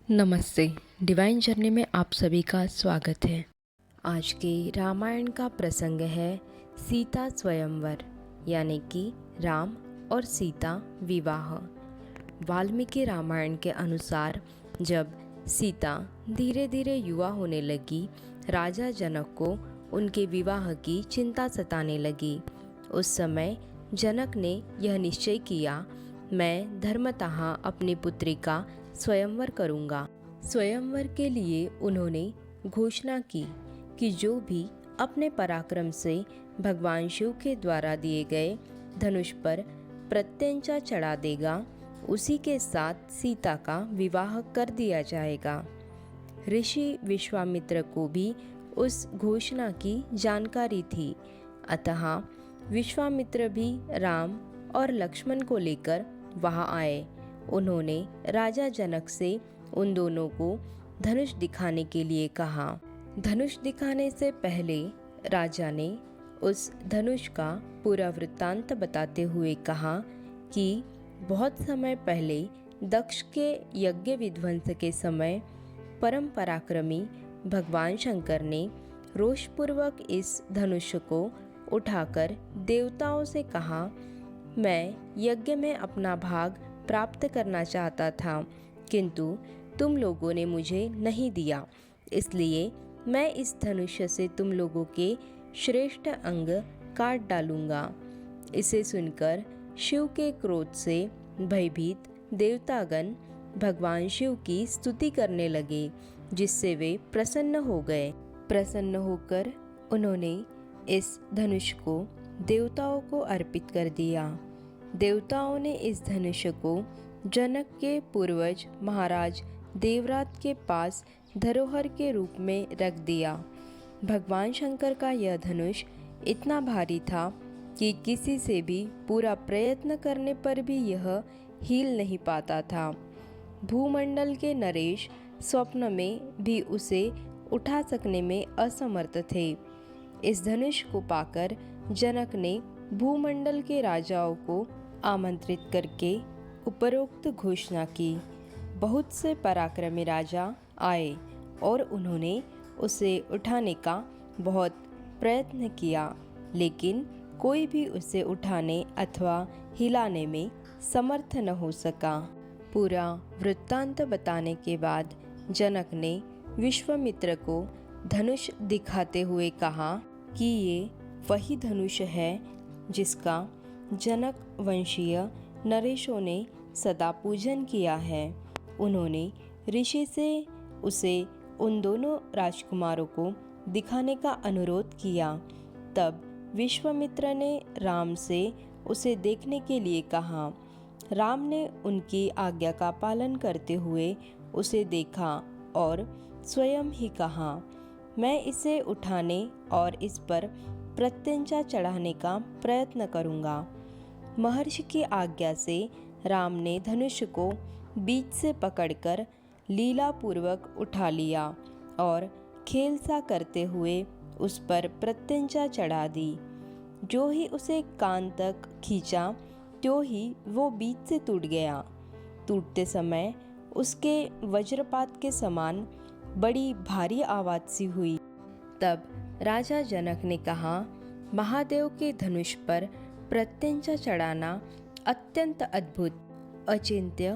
नमस्ते। Divine journey में आप सभी का स्वागत है। आज के रामायण का प्रसंग है सीता स्वयंवर, यानी कि राम और सीता विवाह। वाल्मीकि रामायण के अनुसार जब सीता धीरे धीरे युवा होने लगी, राजा जनक को उनके विवाह की चिंता सताने लगी। उस समय जनक ने यह निश्चय किया, मैं धर्मतः अपनी पुत्री का स्वयंवर करूंगा। स्वयंवर के लिए उन्होंने घोषणा की कि जो भी अपने पराक्रम से भगवान शिव के द्वारा दिए गए धनुष पर प्रत्यंचा चढ़ा देगा, उसी के साथ सीता का विवाह कर दिया जाएगा। ऋषि विश्वामित्र को भी उस घोषणा की जानकारी थी, अतः विश्वामित्र भी राम और लक्ष्मण को लेकर वहां आए। उन्होंने राजा जनक से उन दोनों को धनुष दिखाने के लिए कहा। धनुष दिखाने से पहले राजा ने उस धनुष का पूरा वृत्तांत बताते हुए कहा कि बहुत समय पहले दक्ष के यज्ञ विध्वंस के समय परम पराक्रमी भगवान शंकर ने रोषपूर्वक इस धनुष को उठाकर देवताओं से कहा, मैं यज्ञ में अपना भाग प्राप्त करना चाहता था, किंतु तुम लोगों ने मुझे नहीं दिया, इसलिए मैं इस धनुष से तुम लोगों के श्रेष्ठ अंग काट डालूंगा। इसे सुनकर शिव के क्रोध से भयभीत देवतागण भगवान शिव की स्तुति करने लगे, जिससे वे प्रसन्न हो गए। प्रसन्न होकर उन्होंने इस धनुष को देवताओं को अर्पित कर दिया। देवताओं ने इस धनुष को जनक के पूर्वज महाराज देवराज के पास धरोहर के रूप में रख दिया। भगवान शंकर का यह धनुष इतना भारी था कि किसी से भी पूरा प्रयत्न करने पर भी यह हिल नहीं पाता था। भूमंडल के नरेश स्वप्न में भी उसे उठा सकने में असमर्थ थे। इस धनुष को पाकर जनक ने भूमंडल के राजाओं को आमंत्रित करके उपरोक्त घोषणा की। बहुत से पराक्रमी राजा आए और उन्होंने उसे उठाने का बहुत प्रयत्न किया, लेकिन कोई भी उसे उठाने अथवा हिलाने में समर्थ न हो सका। पूरा वृत्तांत बताने के बाद जनक ने विश्वामित्र को धनुष दिखाते हुए कहा कि ये वही धनुष है जिसका जनक वंशीय नरेशों ने सदा पूजन किया है। उन्होंने ऋषि से उसे उन दोनों राजकुमारों को दिखाने का अनुरोध किया। तब विश्वामित्र ने राम से उसे देखने के लिए कहा। राम ने उनकी आज्ञा का पालन करते हुए उसे देखा और स्वयं ही कहा, मैं इसे उठाने और इस पर प्रत्यंचा चढ़ाने का प्रयत्न करूंगा। महर्षि की आज्ञा से राम ने धनुष को बीच से पकड़कर लीलापूर्वक उठा लिया और खेल सा करते हुए उस पर प्रत्यंचा चढ़ा दी। जो ही उसे कान तक खींचा, त्यों ही वो बीच से टूट गया। टूटते समय उसके वज्रपात के समान बड़ी भारी आवाज सी हुई। तब राजा जनक ने कहा, महादेव के धनुष पर प्रत्यंचा चढ़ाना अत्यंत अद्भुत, अचिंत्य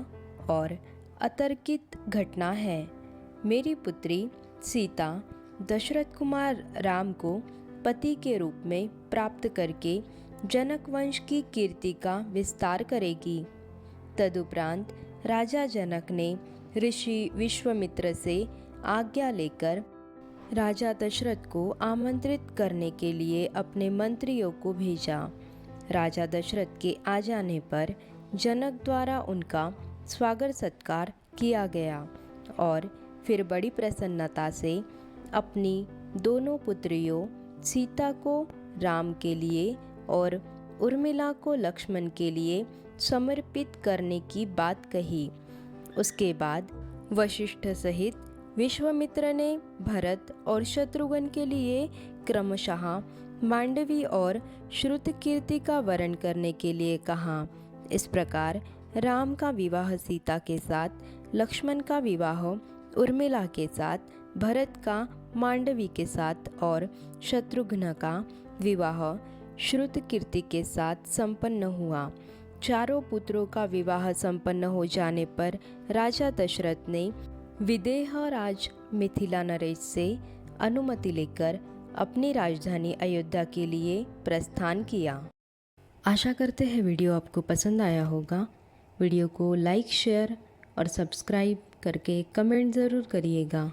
और अतर्कित घटना है। मेरी पुत्री सीता दशरथ कुमार राम को पति के रूप में प्राप्त करके जनक वंश की कीर्ति का विस्तार करेगी। तदुपरांत राजा जनक ने ऋषि विश्वामित्र से आज्ञा लेकर राजा दशरथ को आमंत्रित करने के लिए अपने मंत्रियों को भेजा। राजा दशरथ के आ जाने पर जनक द्वारा उनका स्वागत सत्कार किया गया और फिर बड़ी प्रसन्नता से अपनी दोनों पुत्रियों सीता को राम के लिए और उर्मिला को लक्ष्मण के लिए समर्पित करने की बात कही। उसके बाद वशिष्ठ सहित विश्वामित्र ने भरत और शत्रुघ्न के लिए क्रमशः मांडवी और श्रुतकीर्ति का वर्ण करने के लिए कहा। इस प्रकार राम का विवाह सीता के साथ लक्ष्मण का विवाह उर्मिला के साथ, भरत का मांडवी के साथ और शत्रुघ्न का विवाह श्रुतकीर्ति के साथ संपन्न हुआ। चारों पुत्रों का विवाह संपन्न हो जाने पर राजा दशरथ ने विदेह राज मिथिला नरेश से अनुमति लेकर अपनी राजधानी अयोध्या के लिए प्रस्थान किया। आशा करते हैं वीडियो आपको पसंद आया होगा। वीडियो को लाइक, शेयर और सब्सक्राइब करके कमेंट ज़रूर करिएगा।